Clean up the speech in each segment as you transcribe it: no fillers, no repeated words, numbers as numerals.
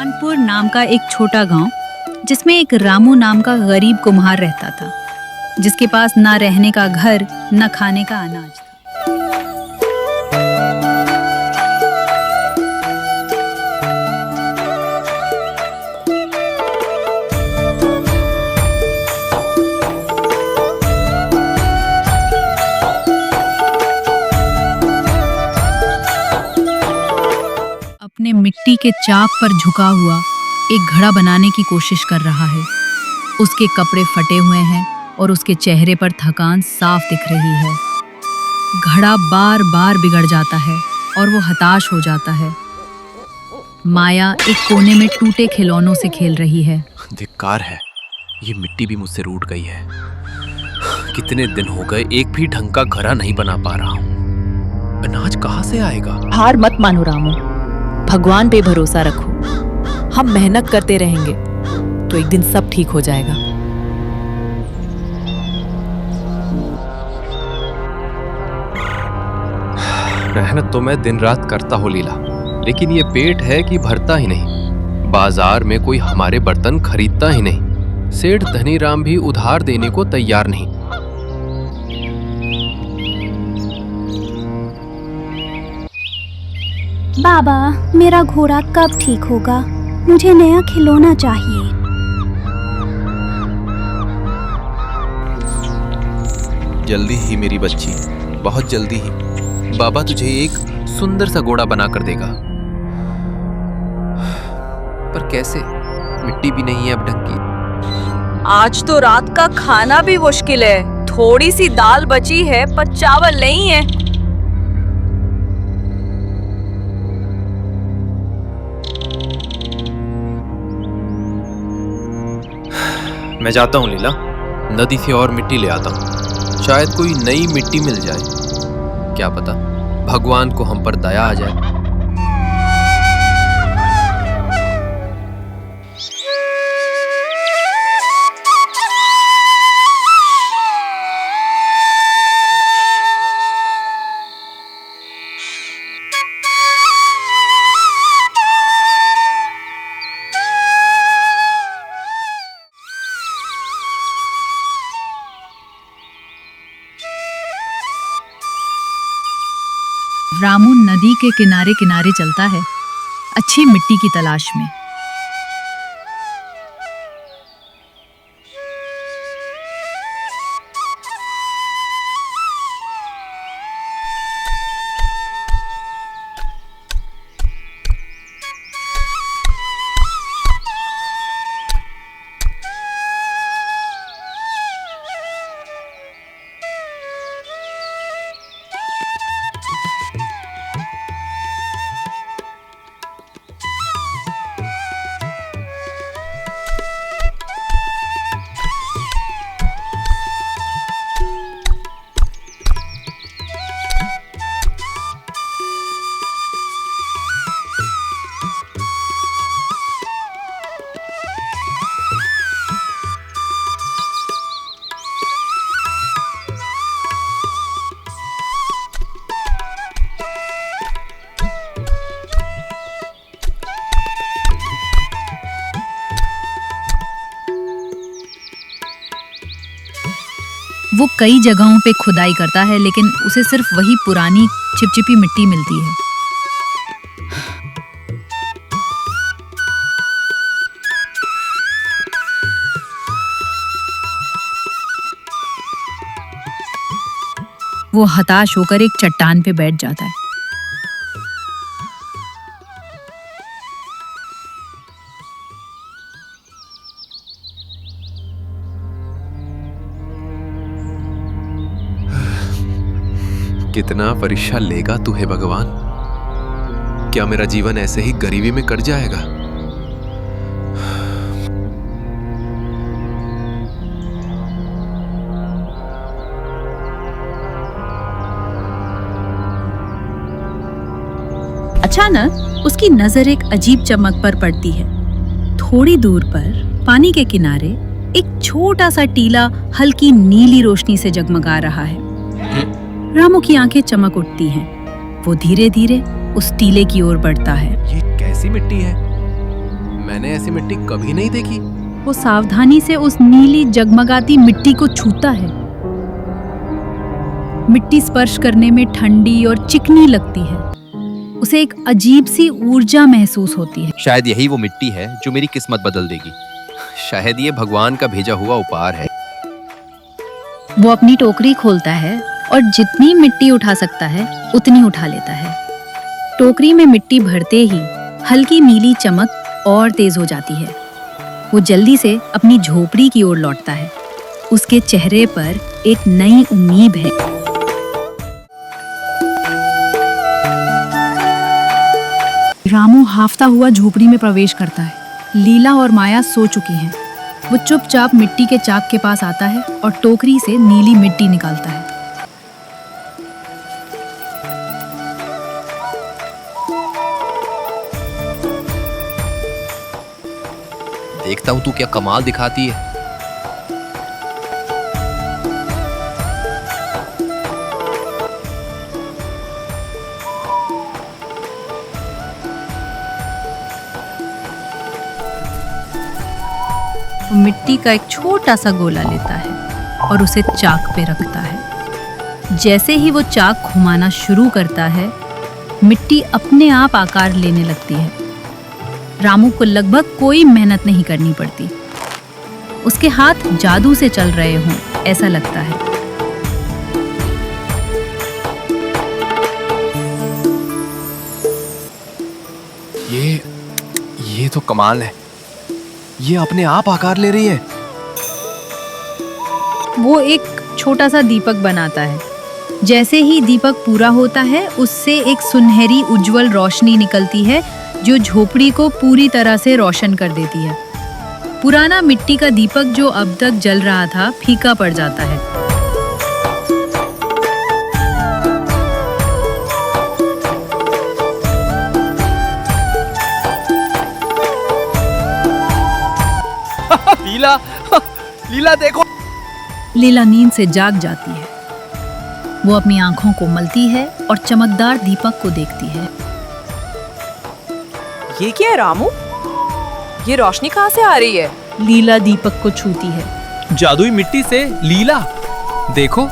भगवानपुर नाम का एक छोटा गांव, जिसमें एक रामू नाम का गरीब कुम्हार रहता था, जिसके पास ना रहने का घर न खाने का अनाज था। अपने मिट्टी के चाक पर झुका हुआ एक घड़ा बनाने की कोशिश कर रहा है। उसके कपड़े फटे हुए हैं और उसके चेहरे पर थकान साफ दिख रही है। घड़ा बार बार बिगड़ जाता है और वो हताश हो जाता है। माया एक कोने में टूटे खिलौनों से खेल रही है। धिक्कार है, ये मिट्टी भी मुझसे रूठ गई है। कितने दिन हो गए एक भी ढंग का घड़ा नहीं बना पा रहा हूँ। अनाज कहाँ से आएगा? हार मत मानो रामू, भगवान पे भरोसा रखो। हम मेहनत करते रहेंगे तो एक दिन सब ठीक हो जाएगा। मेहनत तो मैं दिन रात करता हूँ लीला, लेकिन ये पेट है कि भरता ही नहीं। बाजार में कोई हमारे बर्तन खरीदता ही नहीं। सेठ धनीराम भी उधार देने को तैयार नहीं। बाबा, मेरा घोड़ा कब ठीक होगा? मुझे नया खिलौना चाहिए। जल्दी ही मेरी बच्ची, बहुत जल्दी ही। बाबा तुझे एक सुंदर सा घोड़ा बना कर देगा। पर कैसे? मिट्टी भी नहीं है अब ढंग की। आज तो रात का खाना भी मुश्किल है। थोड़ी सी दाल बची है पर चावल नहीं है। मैं जाता हूँ लीला, नदी से और मिट्टी ले आता हूँ। शायद कोई नई मिट्टी मिल जाए। क्या पता भगवान को हम पर दया आ जाए। रामू नदी के किनारे किनारे चलता है, अच्छी मिट्टी की तलाश में। वो कई जगहों पे खुदाई करता है, लेकिन उसे सिर्फ वही पुरानी चिपचिपी मिट्टी मिलती है। वो हताश होकर एक चट्टान पे बैठ जाता है। कितना परीक्षा लेगा तू हे भगवान? क्या मेरा जीवन ऐसे ही गरीबी में कट जाएगा? अचानक उसकी नजर एक अजीब चमक पर पड़ती है। थोड़ी दूर पर पानी के किनारे एक छोटा सा टीला हल्की नीली रोशनी से जगमगा रहा है। रामू की आंखें चमक उठती हैं। वो धीरे धीरे उस टीले की ओर बढ़ता है। ये कैसी मिट्टी है? मैंने ऐसी मिट्टी कभी नहीं देखी। वो सावधानी से उस नीली जगमगाती मिट्टी को छूता है। मिट्टी स्पर्श करने में ठंडी और चिकनी लगती है। उसे एक अजीब सी ऊर्जा महसूस होती है। शायद यही वो मिट्टी है जो मेरी किस्मत बदल देगी। शायद ये भगवान का भेजा हुआ उपहार है। वो अपनी टोकरी खोलता है और जितनी मिट्टी उठा सकता है उतनी उठा लेता है। टोकरी में मिट्टी भरते ही हल्की नीली चमक और तेज हो जाती है। वो जल्दी से अपनी झोपड़ी की ओर लौटता है। उसके चेहरे पर एक नई उम्मीद है। रामू हाफता हुआ झोपड़ी में प्रवेश करता है। लीला और माया सो चुकी हैं। वो चुपचाप मिट्टी के चाक के पास आता है और टोकरी से नीली मिट्टी निकालता है। देखता हूँ तू क्या कमाल दिखाती है। वो मिट्टी का एक छोटा सा गोला लेता है और उसे चाक पे रखता है। जैसे ही वो चाक घुमाना शुरू करता है, मिट्टी अपने आप आकार लेने लगती है। रामू को लगभग कोई मेहनत नहीं करनी पड़ती। उसके हाथ जादू से चल रहे हों ऐसा लगता है। ये तो कमाल है। ये अपने आप आकार ले रही है। वो एक छोटा सा दीपक बनाता है। जैसे ही दीपक पूरा होता है, उससे एक सुनहरी उज्जवल रोशनी निकलती है जो झोपड़ी को पूरी तरह से रोशन कर देती है। पुराना मिट्टी का दीपक जो अब तक जल रहा था, फीका पड़ जाता है। लीला, लीला देखो। लीला नींद से जाग जाती है। वो अपनी आंखों को मलती है और चमकदार दीपक को देखती है। ये क्या है रामू? ये रोशनी कहाँ से आ रही है? लीला दीपक को छूती है। जादुई मिट्टी से लीला, देखो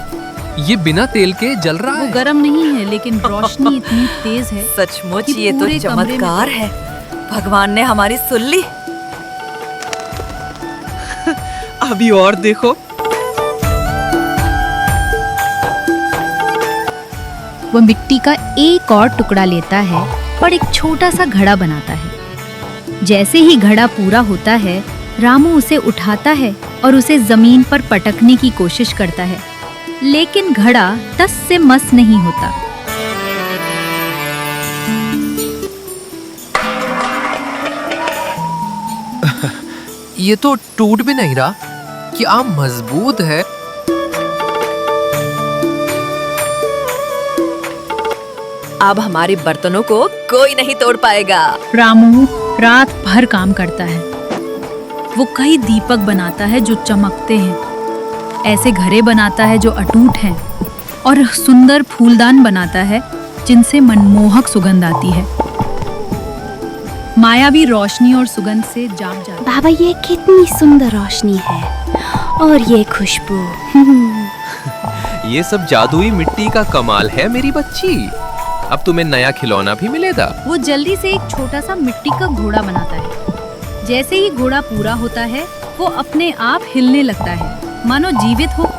ये बिना तेल के जल रहा वो है। गर्म नहीं है, लेकिन रोशनी इतनी तेज है। सचमुच कि ये तो पूरे कमरे में- चमत्कार है। भगवान ने हमारी सुन ली। अभी और देखो। वो मिट्टी का एक और टुकड़ा लेता है और एक छोटा सा घड़ा बनाता है। जैसे ही घड़ा पूरा होता है, रामू उसे उठाता है और उसे जमीन पर पटकने की कोशिश करता है, लेकिन घड़ा टस से मस नहीं होता। ये तो टूट भी नहीं रहा। क्या मजबूत है। अब हमारे बर्तनों को कोई नहीं तोड़ पाएगा। रामू रात भर काम करता है। वो कई दीपक बनाता है जो चमकते हैं, ऐसे घड़े बनाता है जो अटूट हैं, और सुंदर फूलदान बनाता है जिनसे मनमोहक सुगंध आती है। माया भी रोशनी और सुगंध से जाग जाती है। बाबा, ये कितनी सुंदर रोशनी है और ये खुशबू। ये सब जादुई मिट्टी का कमाल है मेरी बच्ची। अब तुम्हें नया खिलौना भी मिलेगा। वो जल्दी से एक छोटा सा मिट्टी का घोड़ा बनाता है। जैसे ही घोड़ा पूरा होता है, वो अपने आप हिलने लगता है, मानो जीवित हो।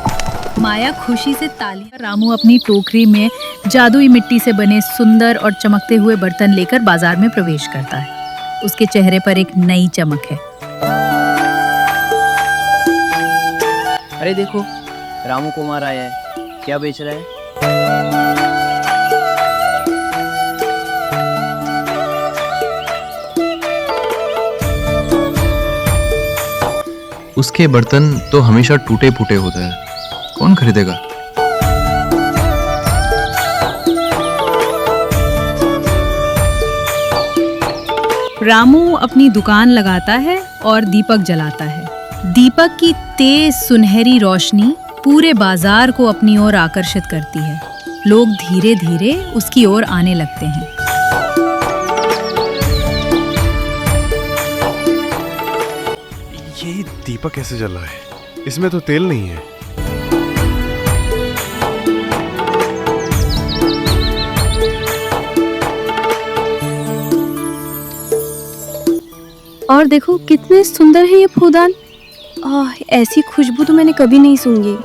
माया खुशी से तालियां। रामू अपनी टोकरी में जादुई मिट्टी से बने सुंदर और चमकते हुए बर्तन लेकर बाजार में प्रवेश करता है। उसके चेहरे पर एक नई चमक है। अरे देखो, रामू कुमार आया है। क्या बेच रहा है? उसके बर्तन तो हमेशा टूटे फूटे होते हैं। कौन खरीदेगा? रामू अपनी दुकान लगाता है और दीपक जलाता है। दीपक की तेज सुनहरी रोशनी पूरे बाजार को अपनी ओर आकर्षित करती है। लोग धीरे धीरे उसकी ओर आने लगते हैं। दीपक कैसे जल रहा है? इसमें तो तेल नहीं है। और देखो कितने सुंदर है ये फूलदान। ऐसी खुशबू तो मैंने कभी नहीं सूंघी।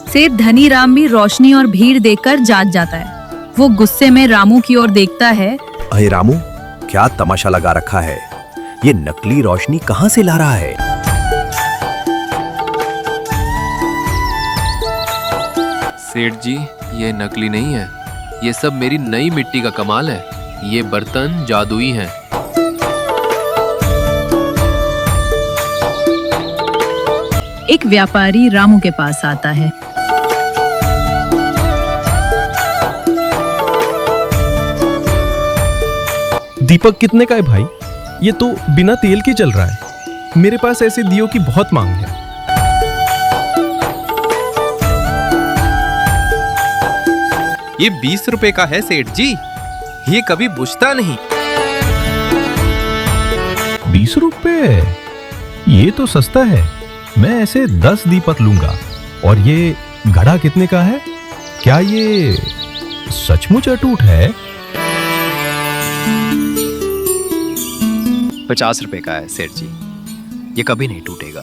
सेठ धनीराम भी रोशनी और भीड़ देखकर जाग जाता है। वो गुस्से में रामू की ओर देखता है। अरे रामू, क्या तमाशा लगा रखा है? ये नकली रोशनी कहां से ला रहा है? सेठ जी, ये नकली नहीं है। ये सब मेरी नई मिट्टी का कमाल है। ये बर्तन जादुई हैं। एक व्यापारी रामू के पास आता है। दीपक कितने का है भाई? ये तो बिना तेल के जल रहा है। मेरे पास ऐसे दियों की बहुत मांग है। ये 20 रुपए का है सेठ जी। ये कभी बुझता नहीं। 20 रुपए? ये तो सस्ता है। मैं ऐसे 10 दीपक लूंगा। और ये घड़ा कितने का है? क्या ये सचमुच अटूट है? 50 रुपए का है सेठ जी। ये कभी नहीं टूटेगा।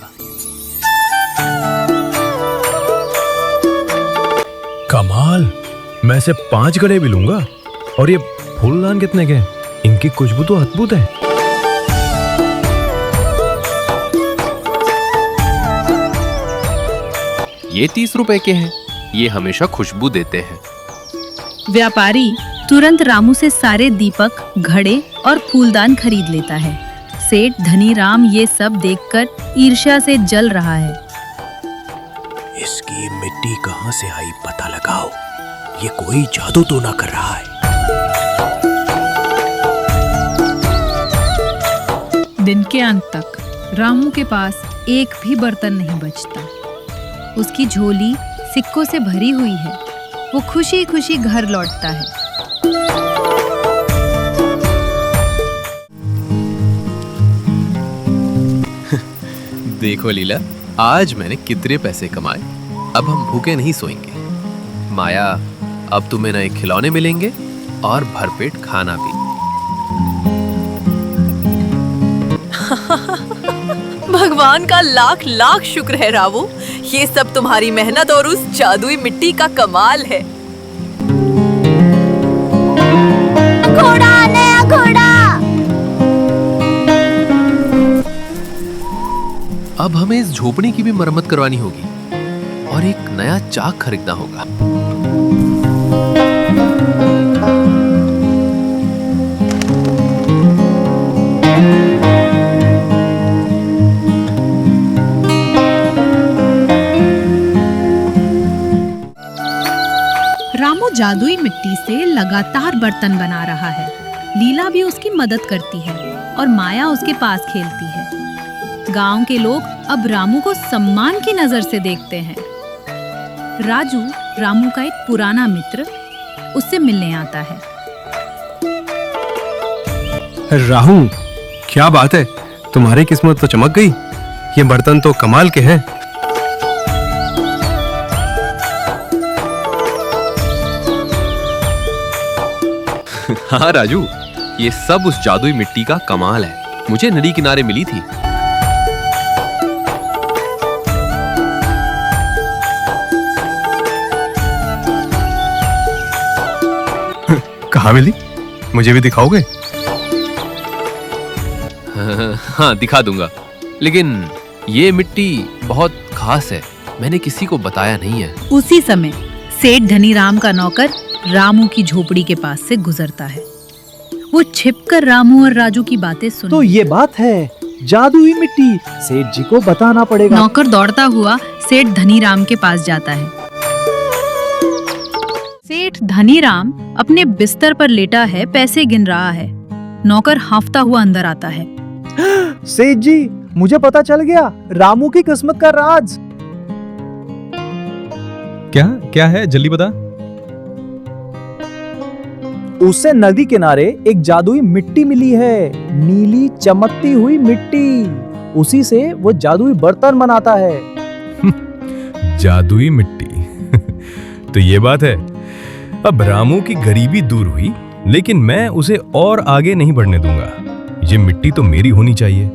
कमाल, मैं से 5 घड़े भी लूंगा। और ये फूलदान कितने के? इनकी खुशबू तो अद्भुत है। ये 30 रुपए के हैं। ये हमेशा खुशबू देते हैं। व्यापारी तुरंत रामू से सारे दीपक, घड़े और फूलदान खरीद लेता है। सेठ धनीराम ये सब देखकर ईर्ष्या से जल रहा है। इसकी मिट्टी कहां से आई पता लगाओ। ये कोई जादू तो ना कर रहा है। दिन के अंत तक रामू के पास एक भी बर्तन नहीं बचता। उसकी झोली सिक्कों से भरी हुई है। वो खुशी खुशी घर लौटता है। देखो लीला, आज मैंने कितने पैसे कमाए। अब हम भूखे नहीं सोएंगे। माया, अब तुम्हें नए खिलौने मिलेंगे और भरपेट खाना भी। भगवान का लाख लाख शुक्र है रावू। ये सब तुम्हारी मेहनत और उस जादुई मिट्टी का कमाल है। घोड़ा, नया घोड़ा। अब हमें इस झोपड़ी की भी मरम्मत करवानी होगी और एक नया चाक खरीदना होगा। रामू जादुई मिट्टी से लगातार बर्तन बना रहा है। लीला भी उसकी मदद करती है और माया उसके पास खेलती है। गांव के लोग अब रामू को सम्मान की नजर से देखते हैं। राजू, रामू का एक पुराना मित्र, उससे मिलने आता है। राहु, क्या बात है, तुम्हारी किस्मत तो चमक गई। ये बर्तन तो कमाल के हैं। हाँ राजू, ये सब उस जादुई मिट्टी का कमाल है। मुझे नदी किनारे मिली थी। कहाँ मिली? मुझे भी दिखाओगे? हाँ, दिखा दूंगा। लेकिन ये मिट्टी बहुत खास है। मैंने किसी को बताया नहीं है। उसी समय सेठ धनीराम का नौकर रामू की झोपड़ी के पास से गुजरता है। वो छिपकर रामू और राजू की बातें सुन। तो ये बात है, जादुई मिट्टी। सेठ जी को बताना पड़ेगा। नौकर दौड़ता हुआ सेठ धनीराम के पास जाता है। सेठ धनीराम अपने बिस्तर पर लेटा है, पैसे गिन रहा है। नौकर हांफता हुआ अंदर आता है। सेठ जी, मुझे पता चल गया रामू की किस्मत का राज। क्या क्या है, जल्दी बता। उसे नदी किनारे एक जादुई मिट्टी मिली है, नीली चमकती हुई मिट्टी। उसी से वो जादुई बर्तन बनाता है। जादुई मिट्टी। तो ये बात है। अब रामू की गरीबी दूर हुई, लेकिन मैं उसे और आगे नहीं बढ़ने दूंगा। ये मिट्टी तो मेरी होनी चाहिए।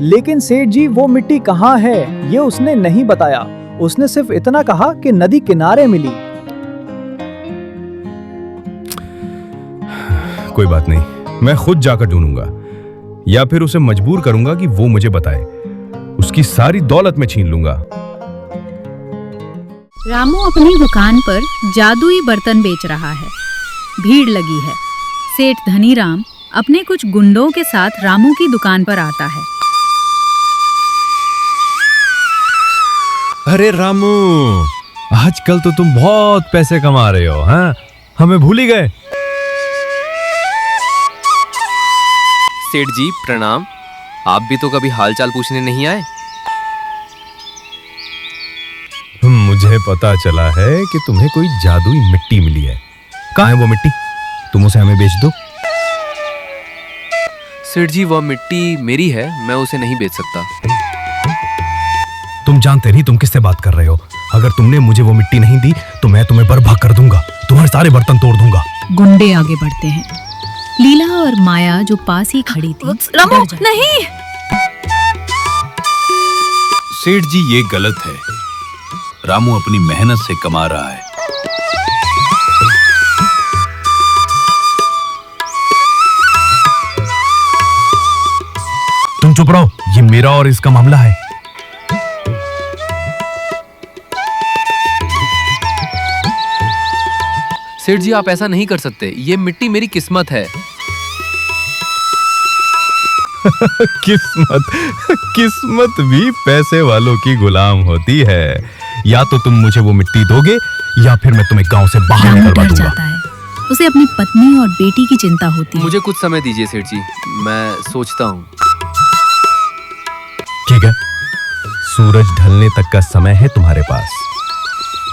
लेकिन सेठ जी वो मिट्टी कहाँ है ये उसने नहीं बताया। उसने सिर्फ इतना कहा कि नदी किनारे मिली। कोई बात नहीं, मैं खुद जाकर ढूंढूंगा, या फिर उसे मजबूर करूंगा कि वो मुझे बताए। उसकी सारी दौलत में छीन लूंगा। रामू अपनी दुकान पर जादुई बर्तन बेच रहा है। भीड़ लगी है। सेठ धनीराम अपने कुछ गुंडों के साथ रामू की दुकान पर आता है। अरे रामू, आजकल तो तुम बहुत पैसे कमा रहे हो, हाँ? हमें भूल ही गए। सेठ जी प्रणाम। आप भी तो कभी हालचाल पूछने नहीं आए। मुझे पता चला है कि तुम्हें कोई जादुई मिट्टी मिली है। कहाँ है वो मिट्टी? तुम उसे हमें बेच दो। सेठ जी वह मिट्टी मेरी है, मैं उसे नहीं बेच सकता। तुम जानते नहीं तुम किससे बात कर रहे हो। अगर तुमने मुझे वो मिट्टी नहीं दी तो मैं तुम्हें बर्बाद कर दूंगा, तुम्हारे सारे बर्तन तोड़ दूंगा। गुंडे आगे बढ़ते हैं। लीला और माया जो पास ही खड़ी थी, रामू नहीं। सेठ जी ये गलत है। रामू अपनी मेहनत से कमा रहा है। तुम चुप रहो, ये मेरा और इसका मामला है। सेठ जी आप ऐसा नहीं कर सकते, ये मिट्टी मेरी किस्मत है। किस्मत भी पैसे वालों की गुलाम होती है। या तो तुम मुझे वो मिट्टी दोगे या फिर मैं तुम्हें गांव से बाहर रामू निकलवा डर दूंगा। जाता है। उसे अपनी पत्नी और बेटी की चिंता होती है। मुझे कुछ समय दीजिए सेठ जी, मैं सोचता हूँ। ठीक है, सूरज ढलने तक का समय है तुम्हारे पास।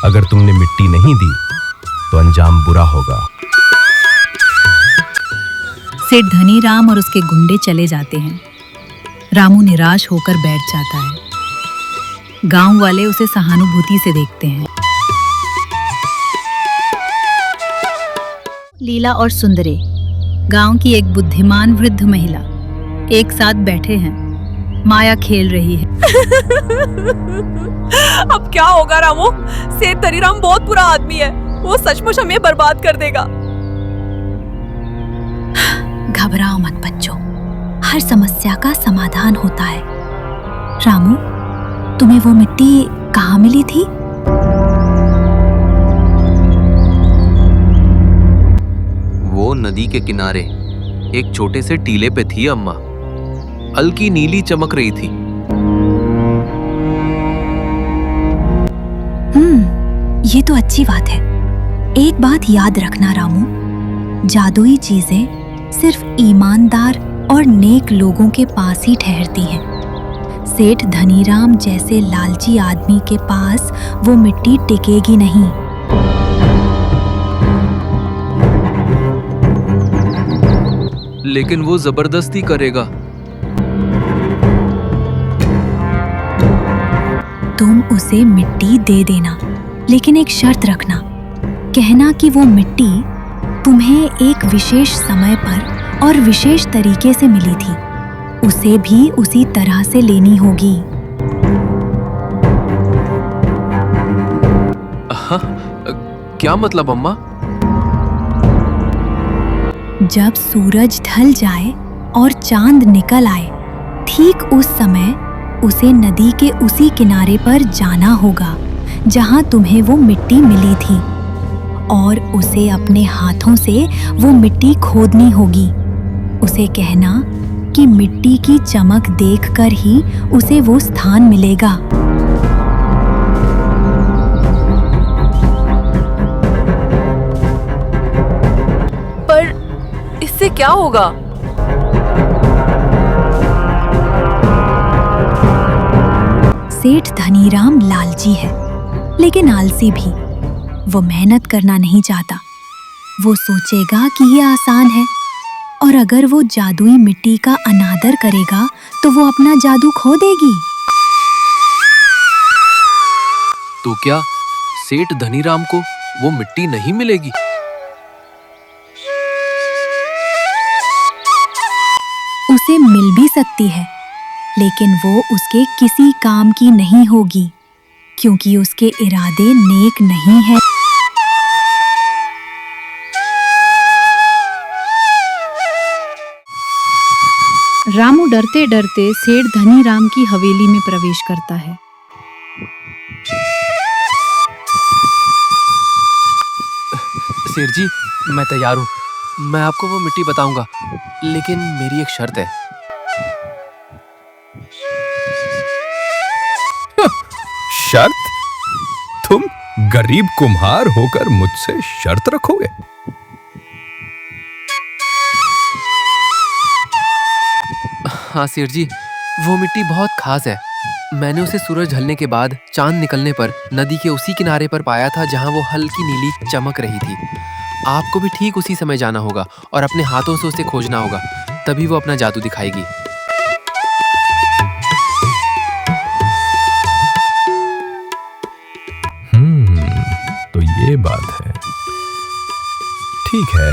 अगर तुमने मिट्टी नहीं दी तो अंजाम बुरा होगा। सेठ धनीराम और उसके गुंडे चले जाते हैं। रामू निराश होकर बैठ जाता है। गांव वाले उसे सहानुभूति से देखते हैं। लीला और सुंदरी, गांव की एक बुद्धिमान वृद्ध महिला, एक साथ बैठे हैं। माया खेल रही है। अब क्या होगा रामू? सेठ धनीराम बहुत बुरा आदमी है, वो सचमुच हमें बर्बाद कर देगा। घबराओ मत बच्चों, हर समस्या का समाधान होता है। रामू, तुम्हें वो मिट्टी कहाँ मिली थी? वो नदी के किनारे एक छोटे से टीले पे थी अम्मा। हल्की नीली चमक रही थी। ये तो अच्छी बात है। एक बात याद रखना रामू, जादुई चीजें सिर्फ ईमानदार और नेक लोगों के पास ही ठहरती हैं। सेठ धनीराम जैसे लालची आदमी के पास वो मिट्टी टिकेगी नहीं। लेकिन वो जबरदस्ती करेगा। तुम उसे मिट्टी दे देना, लेकिन एक शर्त रखना। कहना कि वो मिट्टी तुम्हें एक विशेष समय पर और विशेष तरीके से मिली थी। उसे भी उसी तरह से लेनी होगी। क्या मतलब अम्मा? जब सूरज ढल जाए और चांद निकल आए, ठीक उस समय उसे नदी के उसी किनारे पर जाना होगा जहां तुम्हें वो मिट्टी मिली थी, और उसे अपने हाथों से वो मिट्टी खोदनी होगी। उसे कहना कि मिट्टी की चमक देखकर ही उसे वो स्थान मिलेगा। पर इससे क्या होगा? सेठ धनीराम लालची है, लेकिन आलसी भी। वो मेहनत करना नहीं चाहता। वो सोचेगा कि ये आसान है, और अगर वो जादुई मिट्टी का अनादर करेगा तो वो अपना जादू खो देगी। तो क्या सेठ धनीराम को वो मिट्टी नहीं मिलेगी? उसे मिल भी सकती है, लेकिन वो उसके किसी काम की नहीं होगी, क्योंकि उसके इरादे नेक नहीं है। रामू डरते डरते सेठ धनीराम की हवेली में प्रवेश करता है। सेठ जी, मैं तैयार हूँ। मैं आपको वो मिट्टी बताऊंगा, लेकिन मेरी एक शर्त है। शर्त? तुम गरीब कुम्हार होकर मुझसे शर्त रखोगे? हाँ सेठ जी, वो मिट्टी बहुत खास है। मैंने उसे सूरज ढलने के बाद चांद निकलने पर नदी के उसी किनारे पर पाया था जहाँ वो हल्की नीली चमक रही थी। आपको भी ठीक उसी समय जाना होगा और अपने हाथों से उसे खोजना होगा, तभी वो अपना जादू दिखाएगी। तो ये बात है। ठीक है,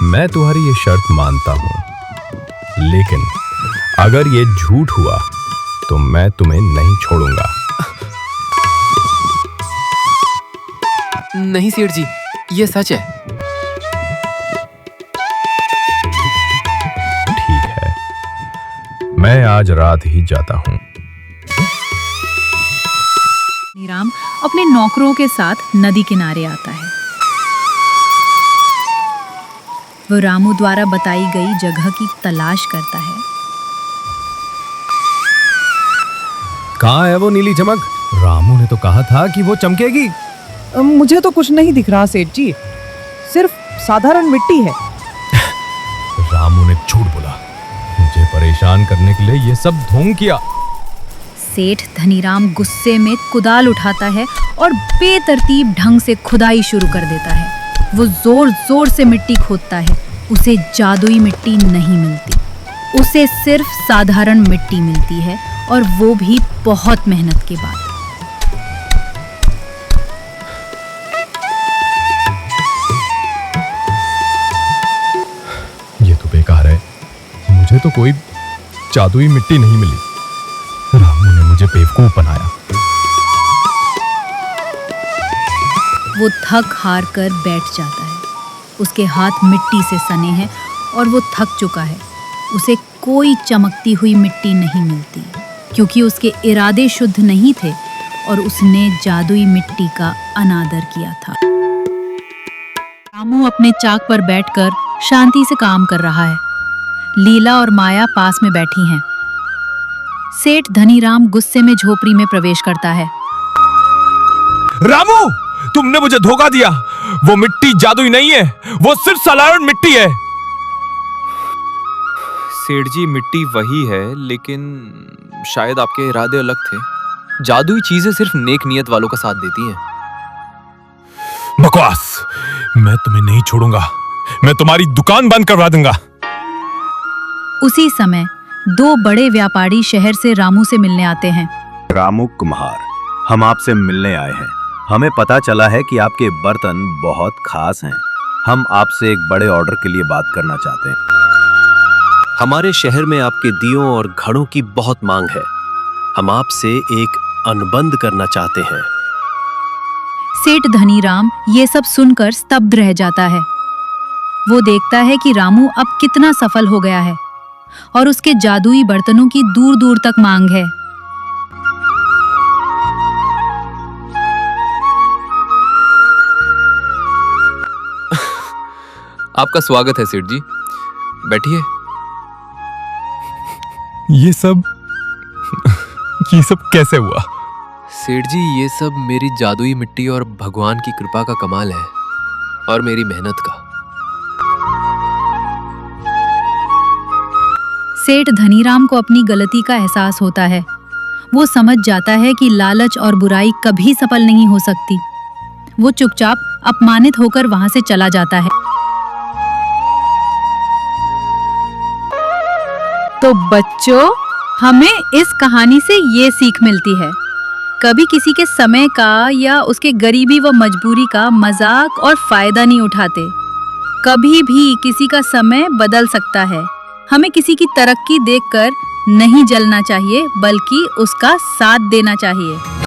मैं तुम्हारी ये शर्त मानता हूं, लेकिन अगर ये झूठ हुआ तो मैं तुम्हें नहीं छोड़ूंगा। नहीं सेठ जी, ये सच है। ठीक है, मैं आज रात ही जाता हूं। धनीराम अपने नौकरों के साथ नदी किनारे आता है। वो रामू द्वारा बताई गई जगह की तलाश करता है। कहाँ है वो नीली चमक? रामू ने तो कहा था कि वो चमकेगी। मुझे तो कुछ नहीं दिख रहा सेठ जी, सिर्फ साधारण मिट्टी है। रामू ने झूठ बोला। मुझे परेशान करने के लिए ये सब ढोंग किया। सेठ धनीराम गुस्से में कुदाल उठाता है और बेतरतीब ढंग से खुदाई शुरू कर देता है। वो जोर जोर से मिट्टी खोदता है। उसे जादुई मिट्टी नहीं मिलती। उसे सिर्फ साधारण मिट्टी मिलती है, और वो भी बहुत मेहनत के बाद। ये तो बेकार है। मुझे तो कोई जादुई मिट्टी नहीं मिली। रामू ने मुझे बेवकूफ बनाया। वो थक हार कर बैठ जाता है। उसके हाथ मिट्टी से सने हैं और वो थक चुका है। उसे कोई चमकती हुई मिट्टी नहीं मिलती, क्योंकि उसके इरादे शुद्ध नहीं थे और उसने जादुई मिट्टी का अनादर किया था। रामू अपने चाक पर बैठकर शांति से काम कर रहा है। लीला और माया पास में बैठी हैं। सेठ धनीराम गुस्से में झोपड़ी में प्रवेश करता है। रामू, तुमने मुझे धोखा दिया। वो मिट्टी जादुई नहीं है, वो सिर्फ साधारण मिट्टी है। सेठ जी, मिट्टी वही है, लेकिन शायद आपके इरादे अलग थे। जादुई चीजें सिर्फ नेक नियत वालों का साथ देती हैं। बकवास! मैं तुम्हें नहीं छोड़ूंगा। मैं तुम्हारी दुकान बंद करवा दूंगा। उसी समय दो बड़े व्यापारी शहर से रामू से मिलने आते हैं। रामू कुम्हार, हम आपसे मिलने आए हैं। हमें पता चला है कि आपके बर्तन बहुत खास हैं। हम आपसे एक बड़े ऑर्डर के लिए बात करना चाहते हैं। हमारे शहर में आपके दियों और घड़ों की बहुत मांग है। हम आपसे एक अनुबंध करना चाहते हैं। सेठ धनीराम ये सब सुनकर स्तब्ध रह जाता है। वो देखता है कि रामू अब कितना सफल हो गया है और उसके जादुई बर्तनों की दूर दूर तक मांग है। आपका स्वागत है सेठ जी, बैठिए। ये सब कैसे हुआ? सेठ जी, ये सब मेरी जादुई मिट्टी और भगवान की कृपा का कमाल है, और मेरी मेहनत का। सेठ धनीराम को अपनी गलती का एहसास होता है। वो समझ जाता है कि लालच और बुराई कभी सफल नहीं हो सकती। वो चुपचाप अपमानित होकर वहां से चला जाता है। तो बच्चों, हमें इस कहानी से ये सीख मिलती है, कभी किसी के समय का या उसके गरीबी व मजबूरी का मजाक और फायदा नहीं उठाते। कभी भी किसी का समय बदल सकता है। हमें किसी की तरक्की देखकर नहीं जलना चाहिए, बल्कि उसका साथ देना चाहिए।